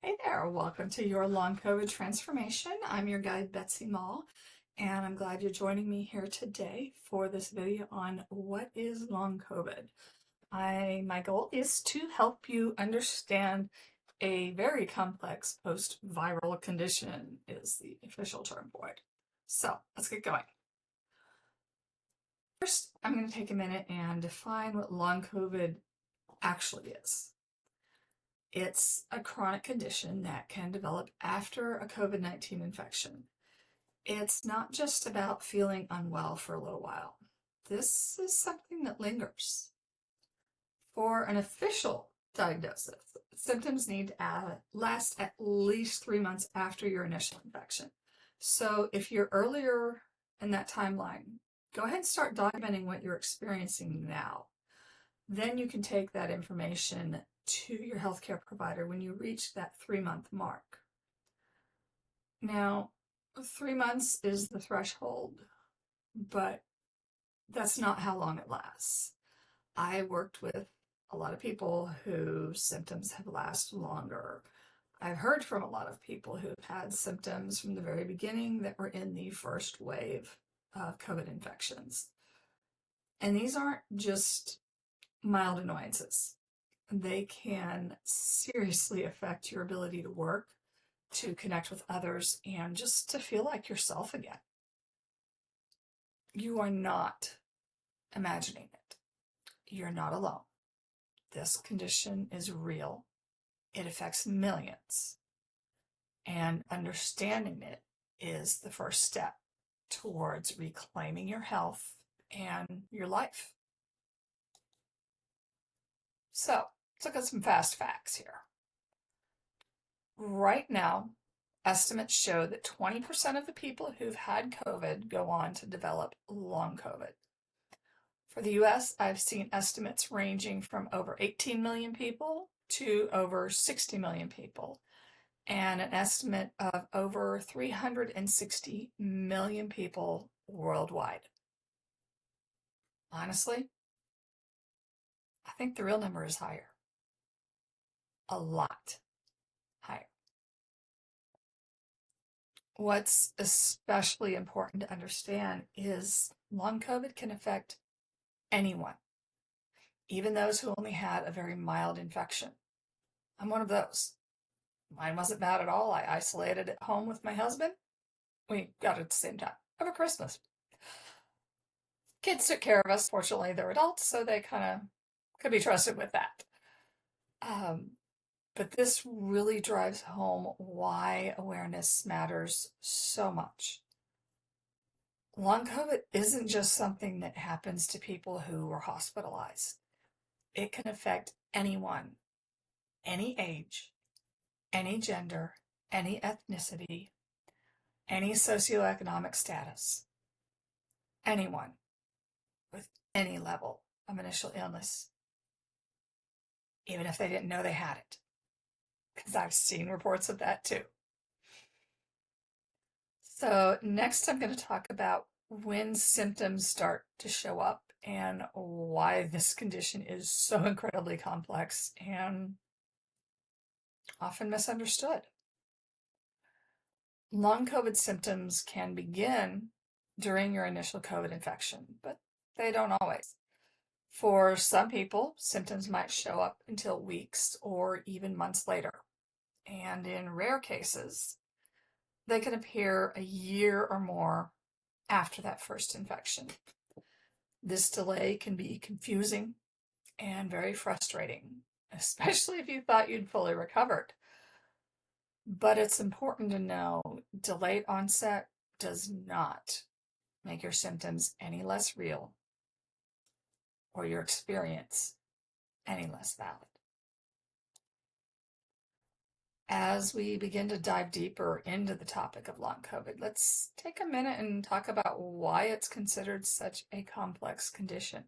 Hey there, welcome to your Long COVID Transformation. I'm your guide, Betsy Mall, and I'm glad you're joining me here today for this video on what is Long COVID. My goal is to help you understand a very complex post-viral condition is the official term for it. So let's get going. First, I'm going to take a minute and define what Long COVID actually is. It's a chronic condition that can develop after a COVID-19 infection. It's not just about feeling unwell for a little while. This is something that lingers. For an official diagnosis, symptoms need to last at least 3 months after your initial infection. So if you're earlier in that timeline, go ahead and start documenting what you're experiencing now. Then you can take that information to your healthcare provider when you reach that 3-month mark. Now, 3 months is the threshold, but that's not how long it lasts. I worked with a lot of people whose symptoms have lasted longer. I've heard from a lot of people who've had symptoms from the very beginning that were in the first wave of COVID infections. And these aren't just mild annoyances. They can seriously affect your ability to work, to connect with others, and just to feel like yourself again. You are not imagining it. You're not alone. This condition is real. It affects millions. And understanding it is the first step towards reclaiming your health and your life. So, let's look at some fast facts here. Right now, estimates show that 20% of the people who've had COVID go on to develop long COVID. For the US, I've seen estimates ranging from over 18 million people to over 60 million people, and an estimate of over 360 million people worldwide. Honestly, I think the real number is higher. A lot higher. What's especially important to understand is long COVID can affect anyone, even those who only had a very mild infection. I'm one of those. Mine wasn't bad at all. I isolated at home with my husband. We got it at the same time over Christmas. Kids took care of us. Fortunately, they're adults, so they kind of could be trusted with that. But this really drives home why awareness matters so much. Long COVID isn't just something that happens to people who are hospitalized. It can affect anyone, any age, any gender, any ethnicity, any socioeconomic status, anyone with any level of initial illness, even if they didn't know they had it, because I've seen reports of that too. So next I'm going to talk about when symptoms start to show up and why this condition is so incredibly complex and often misunderstood. Long COVID symptoms can begin during your initial COVID infection, but they don't always. For some people, symptoms might show up until weeks or even months later. And in rare cases, they can appear a year or more after that first infection. This delay can be confusing and very frustrating, especially if you thought you'd fully recovered. But it's important to know delayed onset does not make your symptoms any less real or your experience any less valid. As we begin to dive deeper into the topic of long COVID, let's take a minute and talk about why it's considered such a complex condition.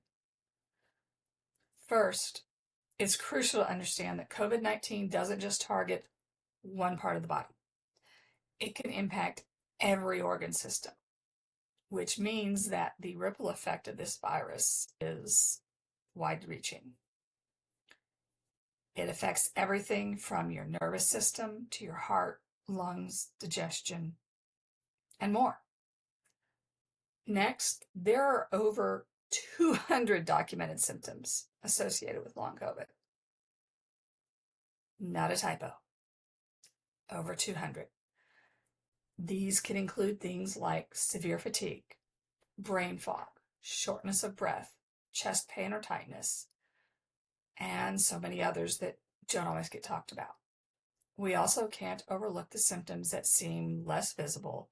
First, it's crucial to understand that COVID-19 doesn't just target one part of the body. It can impact every organ system, which means that the ripple effect of this virus is wide-reaching. It affects everything from your nervous system to your heart, lungs, digestion, and more. Next, there are over 200 documented symptoms associated with long COVID. Not a typo. Over 200. These can include things like severe fatigue, brain fog, shortness of breath, chest pain or tightness, and so many others that don't always get talked about. We also can't overlook the symptoms that seem less visible,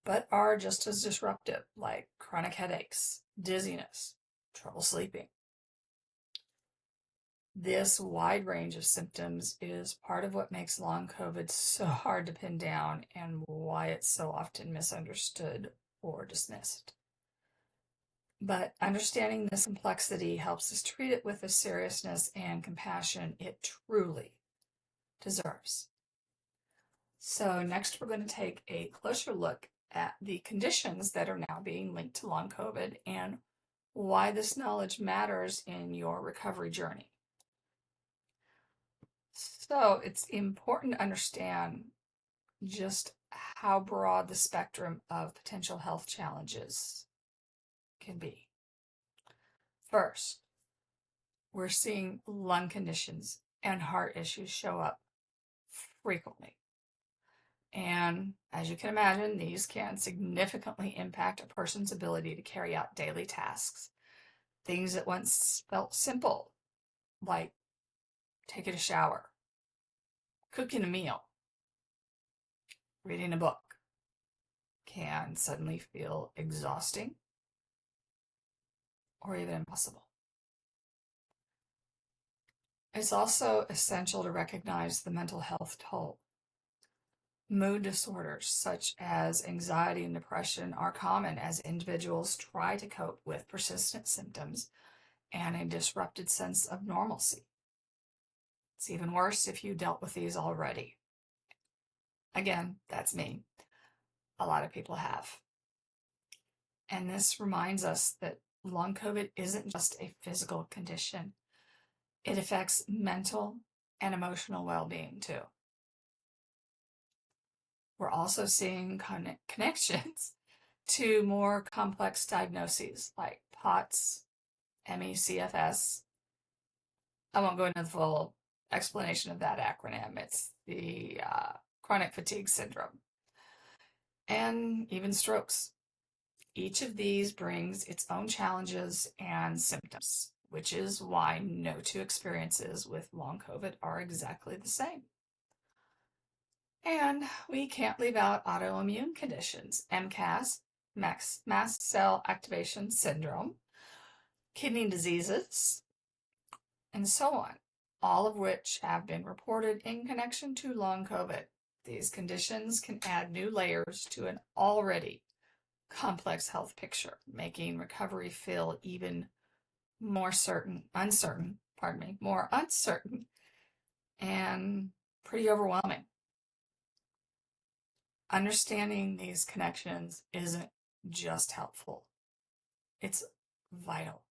but are just as disruptive, like chronic headaches, dizziness, trouble sleeping. This wide range of symptoms is part of what makes long COVID so hard to pin down and why it's so often misunderstood or dismissed. But understanding this complexity helps us treat it with the seriousness and compassion it truly deserves. So next we're going to take a closer look at the conditions that are now being linked to long COVID and why this knowledge matters in your recovery journey. So it's important to understand just how broad the spectrum of potential health challenges can be. First, we're seeing lung conditions and heart issues show up frequently. And as you can imagine, these can significantly impact a person's ability to carry out daily tasks. Things that once felt simple, like taking a shower, cooking a meal, reading a book, can suddenly feel exhausting or even impossible. It's also essential to recognize the mental health toll. Mood disorders such as anxiety and depression are common as individuals try to cope with persistent symptoms and a disrupted sense of normalcy. It's even worse if you dealt with these already. Again, that's me. A lot of people have. And this reminds us that long COVID isn't just a physical condition. It affects mental and emotional well-being too. We're also seeing connections to more complex diagnoses like POTS, ME/CFS. I won't go into the full explanation of that acronym. It's the chronic fatigue syndrome, and even strokes. Each of these brings its own challenges and symptoms, which is why no two experiences with long COVID are exactly the same. And we can't leave out autoimmune conditions, MCAS, mast cell activation syndrome, kidney diseases, and so on, all of which have been reported in connection to long COVID. These conditions can add new layers to an already complex health picture, making recovery feel even more uncertain, and pretty overwhelming. Understanding these connections isn't just helpful, it's vital.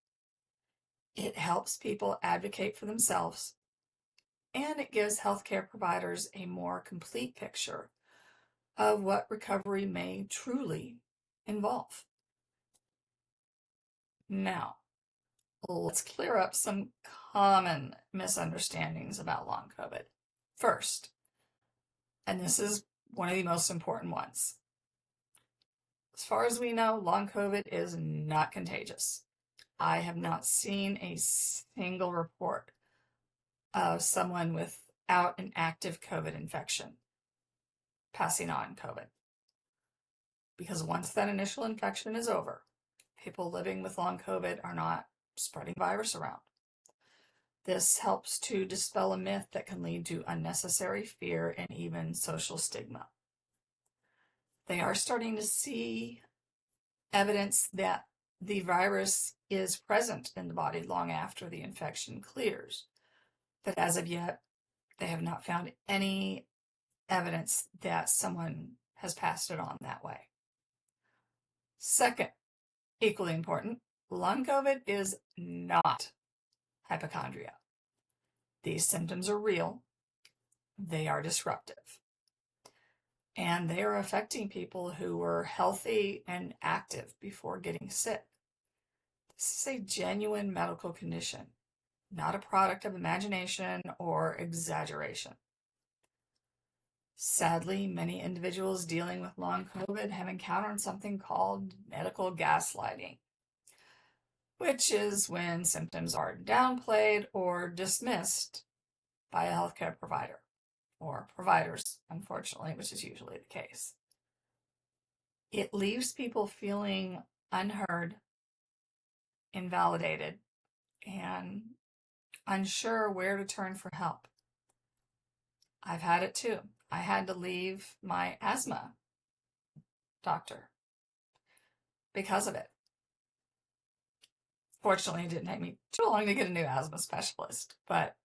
It helps people advocate for themselves, and it gives healthcare providers a more complete picture of what recovery may truly involve. Now, let's clear up some common misunderstandings about long COVID. First, and this is one of the most important ones. As far as we know, long COVID is not contagious. I have not seen a single report of someone without an active COVID infection passing on COVID. Because once that initial infection is over, people living with long COVID are not spreading virus around. This helps to dispel a myth that can lead to unnecessary fear and even social stigma. They are starting to see evidence that the virus is present in the body long after the infection clears. But as of yet, they have not found any evidence that someone has passed it on that way. Second, equally important, long COVID is not hypochondria. These symptoms are real, they are disruptive, and they are affecting people who were healthy and active before getting sick. This is a genuine medical condition, not a product of imagination or exaggeration. Sadly, many individuals dealing with long COVID have encountered something called medical gaslighting, which is when symptoms are downplayed or dismissed by a healthcare provider, or providers, unfortunately, which is usually the case. It leaves people feeling unheard, invalidated, and unsure where to turn for help. I've had it too. I had to leave my asthma doctor because of it. Fortunately, it didn't take me too long to get a new asthma specialist, but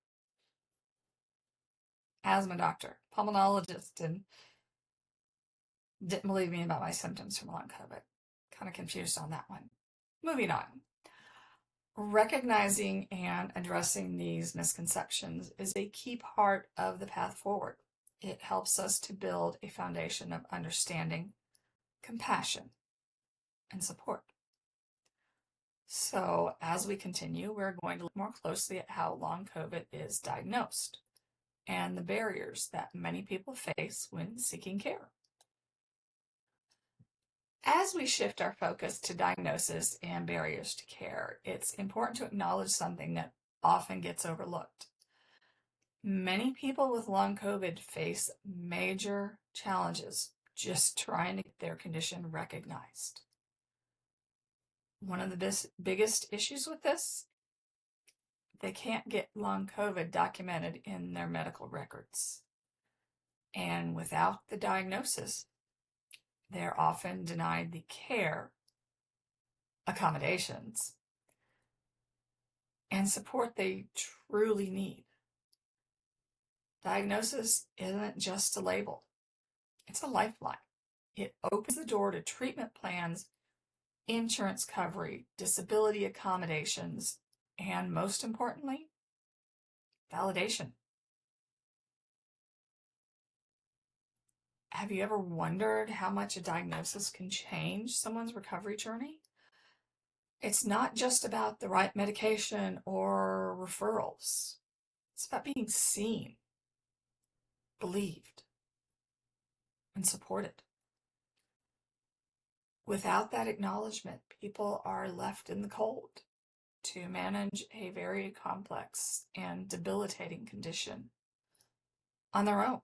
asthma doctor, pulmonologist, and didn't believe me about my symptoms from long COVID. Kind of confused on that one. Moving on. Recognizing and addressing these misconceptions is a key part of the path forward. It helps us to build a foundation of understanding, compassion, and support. So as we continue, we're going to look more closely at how long COVID is diagnosed and the barriers that many people face when seeking care. As we shift our focus to diagnosis and barriers to care, it's important to acknowledge something that often gets overlooked. Many people with long COVID face major challenges just trying to get their condition recognized. One of the biggest issues with this, they can't get long COVID documented in their medical records. And without the diagnosis, they're often denied the care, accommodations, and support they truly need. Diagnosis isn't just a label, it's a lifeline. It opens the door to treatment plans, insurance coverage, disability accommodations, and most importantly, validation. Have you ever wondered how much a diagnosis can change someone's recovery journey? It's not just about the right medication or referrals. It's about being seen, believed, and supported. Without that acknowledgement, people are left in the cold to manage a very complex and debilitating condition on their own.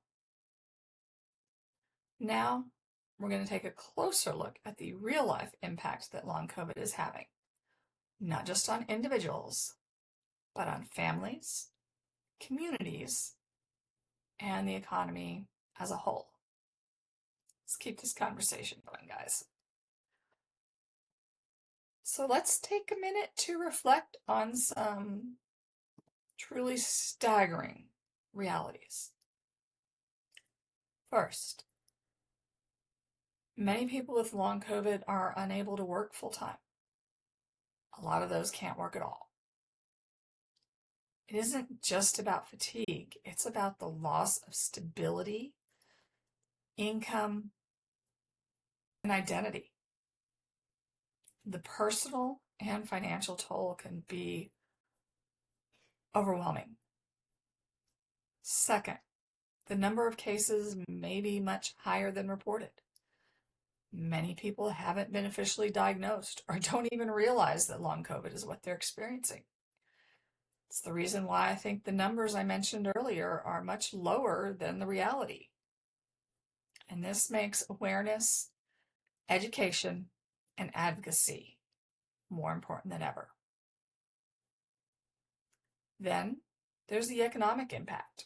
Now, we're going to take a closer look at the real-life impact that long COVID is having, not just on individuals, but on families, communities, and the economy as a whole. Let's keep this conversation going, guys. So let's take a minute to reflect on some truly staggering realities. First, many people with long COVID are unable to work full-time. A lot of those can't work at all. It isn't just about fatigue, it's about the loss of stability, income, and identity. The personal and financial toll can be overwhelming. Second, the number of cases may be much higher than reported. Many people haven't been officially diagnosed or don't even realize that long COVID is what they're experiencing. It's the reason why I think the numbers I mentioned earlier are much lower than the reality. And this makes awareness, education, and advocacy more important than ever. Then there's the economic impact.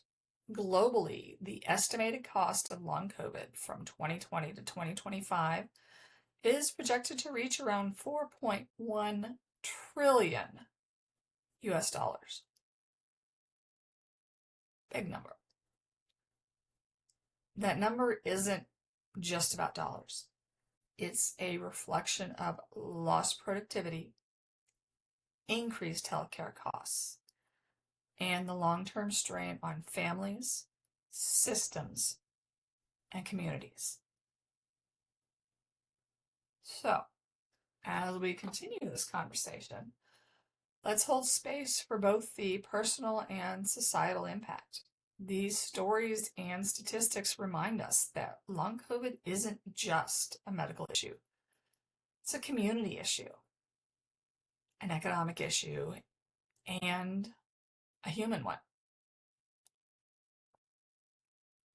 Globally, the estimated cost of long COVID from 2020 to 2025 is projected to reach around $4.1 trillion US dollars. Big number. That number isn't just about dollars. It's a reflection of lost productivity, increased healthcare costs, and the long-term strain on families, systems, and communities. So, as we continue this conversation, let's hold space for both the personal and societal impact. These stories and statistics remind us that long COVID isn't just a medical issue. It's a community issue, an economic issue, and a human one.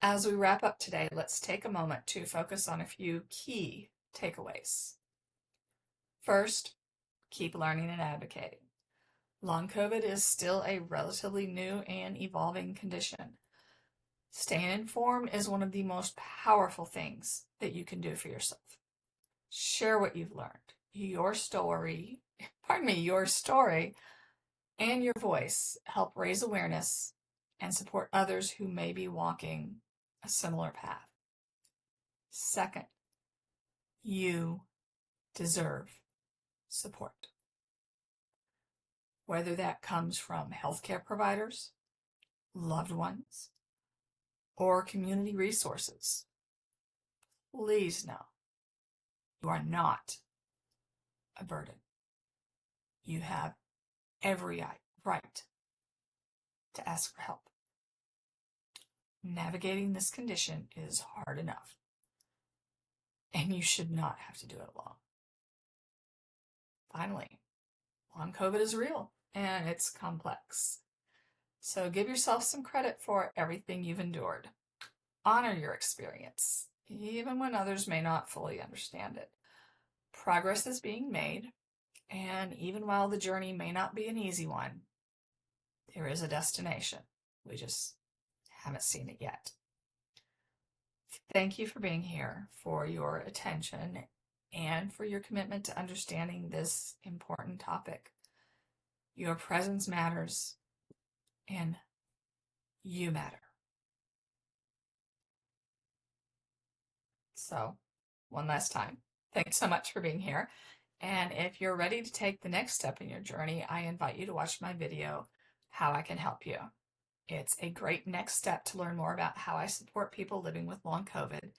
As we wrap up today, let's take a moment to focus on a few key takeaways. First, keep learning and advocating. Long COVID is still a relatively new and evolving condition. Staying informed is one of the most powerful things that you can do for yourself. Share what you've learned. Your story and your voice help raise awareness and support others who may be walking a similar path. Second, you deserve support. Whether that comes from healthcare providers, loved ones, or community resources, please know you are not a burden. You have every right to ask for help. Navigating this condition is hard enough, and you should not have to do it alone. Finally, long COVID is real and it's complex. So give yourself some credit for everything you've endured. Honor your experience, even when others may not fully understand it. Progress is being made, and even while the journey may not be an easy one, there is a destination. We just haven't seen it yet. Thank you for being here, for your attention, and for your commitment to understanding this important topic. Your presence matters, and you matter. So, one last time, thanks so much for being here. And if you're ready to take the next step in your journey, I invite you to watch my video, How I Can Help You. It's a great next step to learn more about how I support people living with long COVID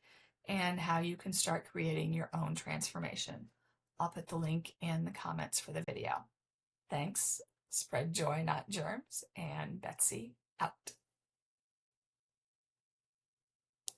and how you can start creating your own transformation. I'll put the link in the comments for the video. Thanks. Spread joy, not germs. And Betsy out.